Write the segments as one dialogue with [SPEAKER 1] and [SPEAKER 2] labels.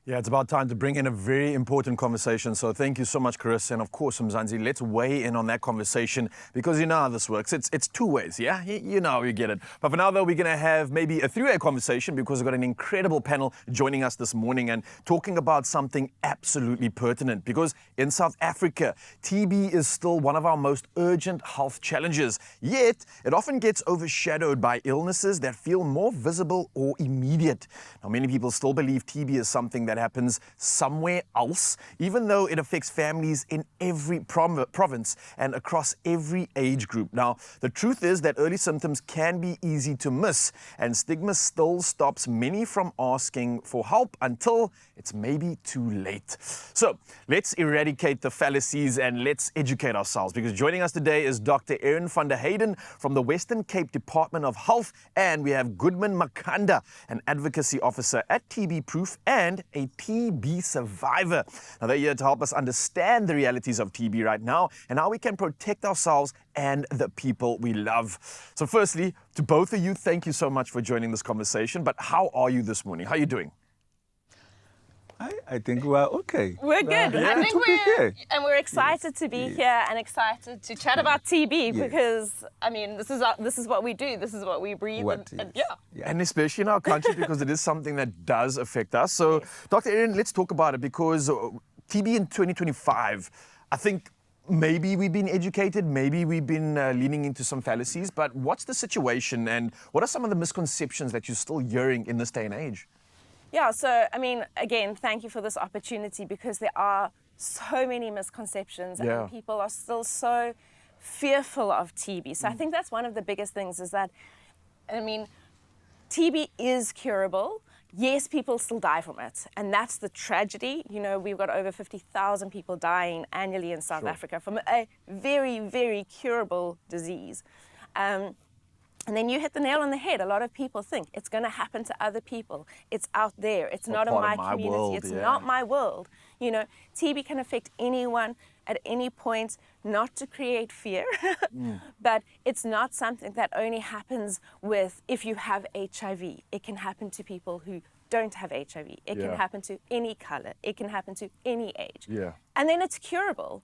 [SPEAKER 1] Yeah, it's about time to bring in a very important conversation. So thank you so much, Chris. And of course, Mzansi, let's weigh in on that conversation because you know how this works. It's two ways, yeah? You know how you get it. But for now, though, we're going to have maybe a three-way conversation because we've got an incredible panel joining us this morning and talking about something absolutely pertinent. Because in South Africa, TB is still one of our most urgent health challenges. Yet, it often gets overshadowed by illnesses that feel more visible or immediate. Now, many people still believe TB is something that happens somewhere else, even though it affects families in every province and across every age group. Now, the truth is that early symptoms can be easy to miss, and stigma still stops many from asking for help until it's maybe too late. So let's eradicate the fallacies and let's educate ourselves, because joining us today is Dr. Erin van der Hayden from the Western Cape Department of Health, and we have Goodman Makanda, an advocacy officer at TB Proof and a TB survivor. Now, they're here to help us understand the realities of TB right now and how we can protect ourselves and the people we love. So firstly, to both of you, thank you so much for joining this conversation. But how are you this morning? How are you doing?
[SPEAKER 2] I think we're okay.
[SPEAKER 3] We're good.
[SPEAKER 1] Yeah.
[SPEAKER 3] I think we're excited to be here and excited to chat about TB because I mean this is what we do. This is what we breathe. And
[SPEAKER 1] And especially in our country because it is something that does affect us. So, Dr. Erin, let's talk about it because TB in 2025, I think maybe we've been educated, maybe we've been leaning into some fallacies, but what's the situation and what are some of the misconceptions that you're still hearing in this day and age?
[SPEAKER 3] Yeah, so I mean, again, thank you for this opportunity because there are so many misconceptions and people are still so fearful of TB. So I think that's one of the biggest things is that, I mean, TB is curable. Yes, people still die from it. And that's the tragedy. You know, we've got over 50,000 people dying annually in South Africa from a very, very curable disease. And then you hit the nail on the head. A lot of people think it's going to happen to other people. It's out there. It's not in my community.
[SPEAKER 1] World,
[SPEAKER 3] it's not my world. You know, TB can affect anyone at any point, not to create fear, but it's not something that only happens with if you have HIV. It can happen to people who don't have HIV. It can happen to any color. It can happen to any age. And then it's curable.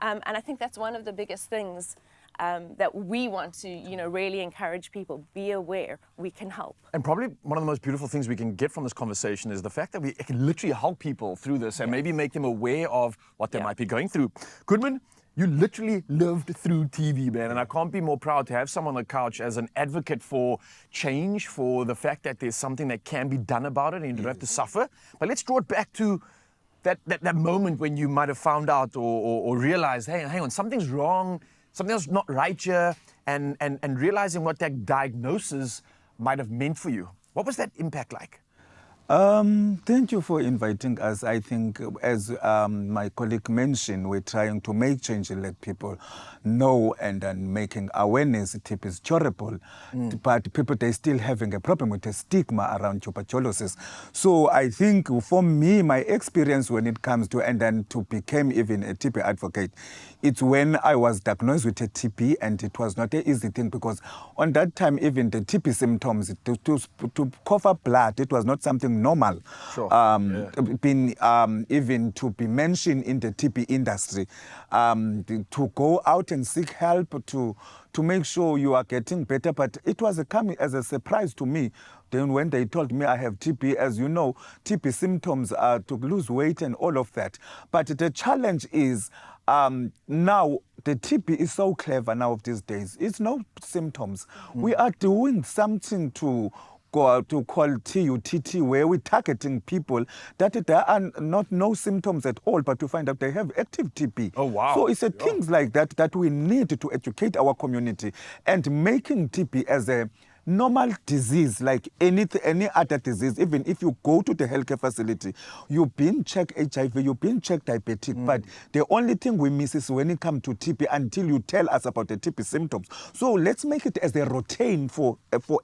[SPEAKER 3] And I think that's one of the biggest things that we want to, really encourage people, be aware, we can help.
[SPEAKER 1] And probably one of the most beautiful things we can get from this conversation is the fact that we can literally help people through this and maybe make them aware of what they might be going through. Goodman, you literally lived through TB, man, and I can't be more proud to have someone on the couch as an advocate for change, for the fact that there's something that can be done about it and you don't have to suffer. But let's draw it back to that moment when you might have found out or realized, hey, hang on, something's wrong, something's not right here, and realizing what that diagnosis might have meant for you. What was that impact like?
[SPEAKER 2] Thank you for inviting us. I think, as my colleague mentioned, we're trying to make change and let people know and making awareness. TB is curable, but people, they're still having a problem with the stigma around tuberculosis. So I think for me, my experience when it comes to, and then to become even a TB advocate, it's when I was diagnosed with a TB, and it was not an easy thing because on that time, even the TB symptoms, to cough up blood, it was not something normal. Even to be mentioned in the TB industry, to go out and seek help to make sure you are getting better. But it was coming as a surprise to me. Then when they told me I have TB, as you know, TB symptoms are to lose weight and all of that. But the challenge is now the TB is so clever now of these days. It's no symptoms. We are doing something to call TUTT, where we're targeting people that there are no symptoms at all, but to find out they have active TB.
[SPEAKER 1] Oh, wow.
[SPEAKER 2] So it's things like that we need to educate our community and making TB as a normal disease like any other disease. Even if you go to the healthcare facility, you've been checked HIV, you've been checked diabetic, but the only thing we miss is when it comes to TB until you tell us about the TB symptoms. So let's make it as a routine for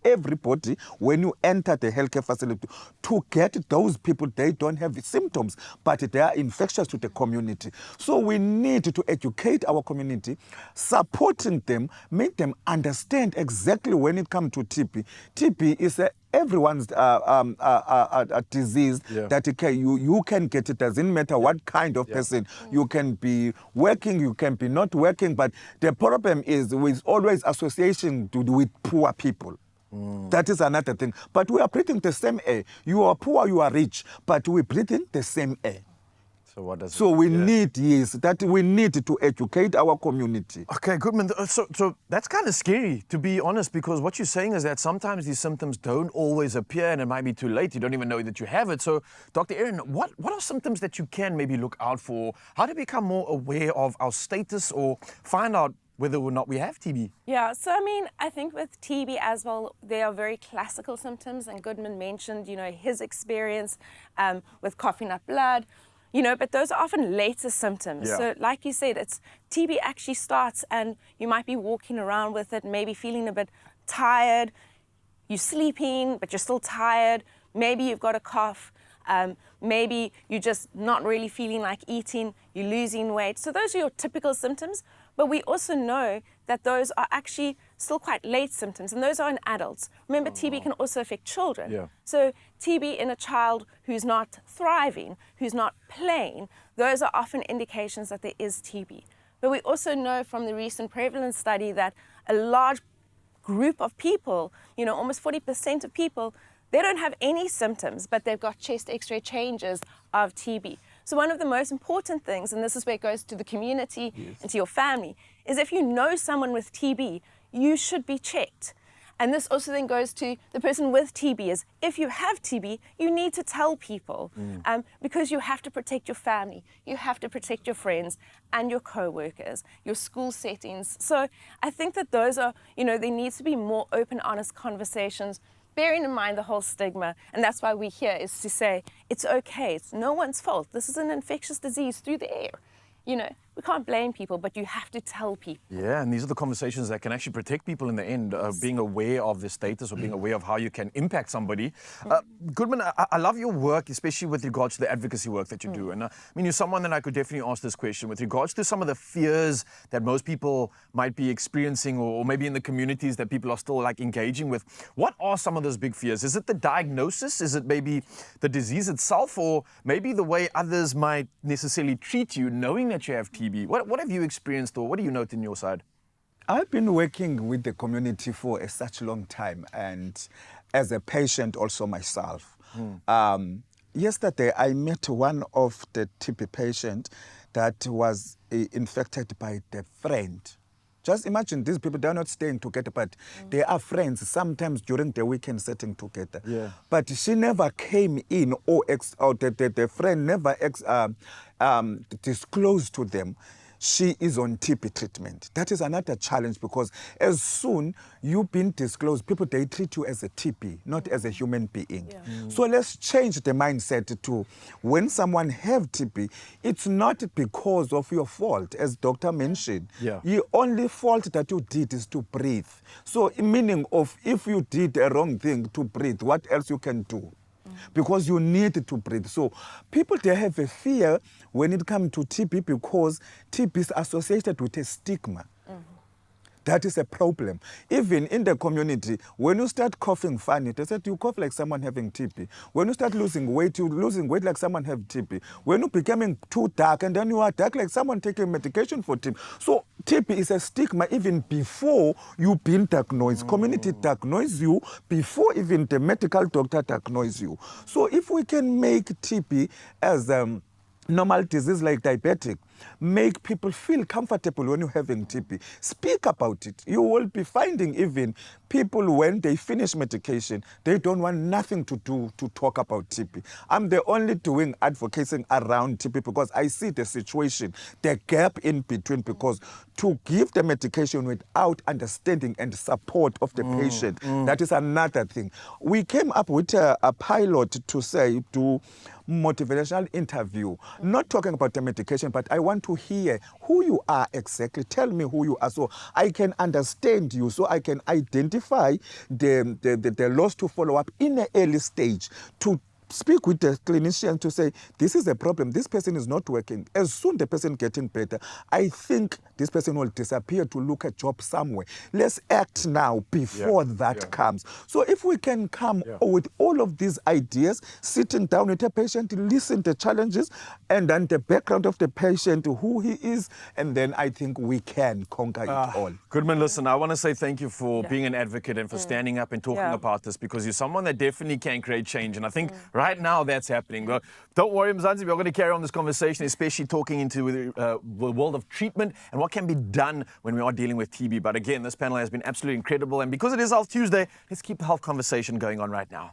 [SPEAKER 2] everybody when you enter the healthcare facility to get those people, they don't have symptoms, but they are infectious to the community. So we need to educate our community, supporting them, make them understand exactly when it comes to TB. TB is everyone's disease that you can get. It doesn't matter what kind of person. You can be working, you can be not working, but the problem is with always association with poor people. That is another thing. But we are breathing the same air. You are poor, you are rich, but we're breathing the same air.
[SPEAKER 1] So what does
[SPEAKER 2] So we need, we need to educate our community.
[SPEAKER 1] Okay, Goodman. So that's kind of scary, to be honest, because what you're saying is that sometimes these symptoms don't always appear and it might be too late. You don't even know that you have it. So, Dr. Erin, what are symptoms that you can maybe look out for? How to become more aware of our status or find out whether or not we have TB?
[SPEAKER 3] Yeah, so I mean, I think with TB as well, there are very classical symptoms, and Goodman mentioned, his experience with coughing up blood. But those are often later symptoms.
[SPEAKER 1] Yeah.
[SPEAKER 3] So like you said, TB actually starts and you might be walking around with it, maybe feeling a bit tired. You're sleeping, but you're still tired. Maybe you've got a cough. Maybe you're just not really feeling like eating. You're losing weight. So those are your typical symptoms. But we also know that those are actually still quite late symptoms, and those are in adults. Remember, TB can also affect children.
[SPEAKER 1] Yeah.
[SPEAKER 3] So TB in a child who's not thriving, who's not playing, those are often indications that there is TB. But we also know from the recent prevalence study that a large group of people, almost 40% of people, they don't have any symptoms, but they've got chest x-ray changes of TB. So one of the most important things, and this is where it goes to the community and to your family, is if you know someone with TB, you should be checked. And this also then goes to the person with TB is, if you have TB, you need to tell people because you have to protect your family, you have to protect your friends and your co-workers, your school settings. So I think that those are, there needs to be more open, honest conversations, bearing in mind the whole stigma, and that's why we're here, is to say, it's okay, it's no one's fault. This is an infectious disease through the air. We can't blame people, but you have to tell people.
[SPEAKER 1] Yeah, and these are the conversations that can actually protect people in the end, being aware of the status or being aware of how you can impact somebody. Goodman, I love your work, especially with regards to the advocacy work that you do. And you're someone that I could definitely ask this question with regards to some of the fears that most people might be experiencing or maybe in the communities that people are still engaging with. What are some of those big fears? Is it the diagnosis? Is it maybe the disease itself? Or maybe the way others might necessarily treat you knowing that you have TB? What have you experienced, or what do you note in your side?
[SPEAKER 2] I've been working with the community for such a long time, and as a patient also myself. Yesterday, I met one of the TB patients that was infected by the friend. Just imagine, these people, they're not staying together, but they are friends, sometimes during the weekend sitting together.
[SPEAKER 1] Yeah.
[SPEAKER 2] But she never came in, or the friend never disclosed to them she is on TB treatment. That is another challenge, because as soon you've been disclosed, people, they treat you as a TB, not as a human being.
[SPEAKER 3] Yeah.
[SPEAKER 2] So let's change the mindset to when someone have TB, it's not because of your fault, as doctor mentioned.
[SPEAKER 1] Yeah.
[SPEAKER 2] The only fault that you did is to breathe. So meaning of, if you did a wrong thing to breathe, what else you can do? Because you need to breathe. So people, they have a fear when it comes to TB, because TB is associated with a stigma. That is a problem. Even in the community, when you start coughing funny, they said you cough like someone having TB. When you start losing weight, you're losing weight like someone have TB. When you're becoming too dark, and then you are dark like someone taking medication for TB. So TB is a stigma even before you've been diagnosed. Community diagnose you before even the medical doctor diagnose you. So if we can make TB as normal disease like diabetic, make people feel comfortable when you're having TB. Speak about it. You will be finding even people, when they finish medication, they don't want nothing to do to talk about TB. I'm the only doing advocating around TB because I see the situation, the gap in between, because to give the medication without understanding and support of the patient, that is another thing. We came up with a pilot to say, do motivational interview, not talking about the medication, but I want to hear who you are exactly. Tell me who you are, so I can understand you, so I can identify the loss to follow up in an early stage, to speak with the clinician to say, this is a problem, this person is not working. As soon the person getting better, I think this person will disappear to look a job somewhere. Let's act now before that comes. So if we can come with all of these ideas, sitting down with a patient, listen to challenges, and then the background of the patient, who he is, and then I think we can conquer it all.
[SPEAKER 1] Goodman, listen, I want to say thank you for being an advocate and for standing up and talking about this, because you're someone that definitely can create change. And I think right now that's happening. But don't worry, Mzansi, we're going to carry on this conversation, especially talking into the world of treatment and what can be done when we are dealing with TB. But again, this panel has been absolutely incredible. And because it is Health Tuesday, let's keep the health conversation going on right now.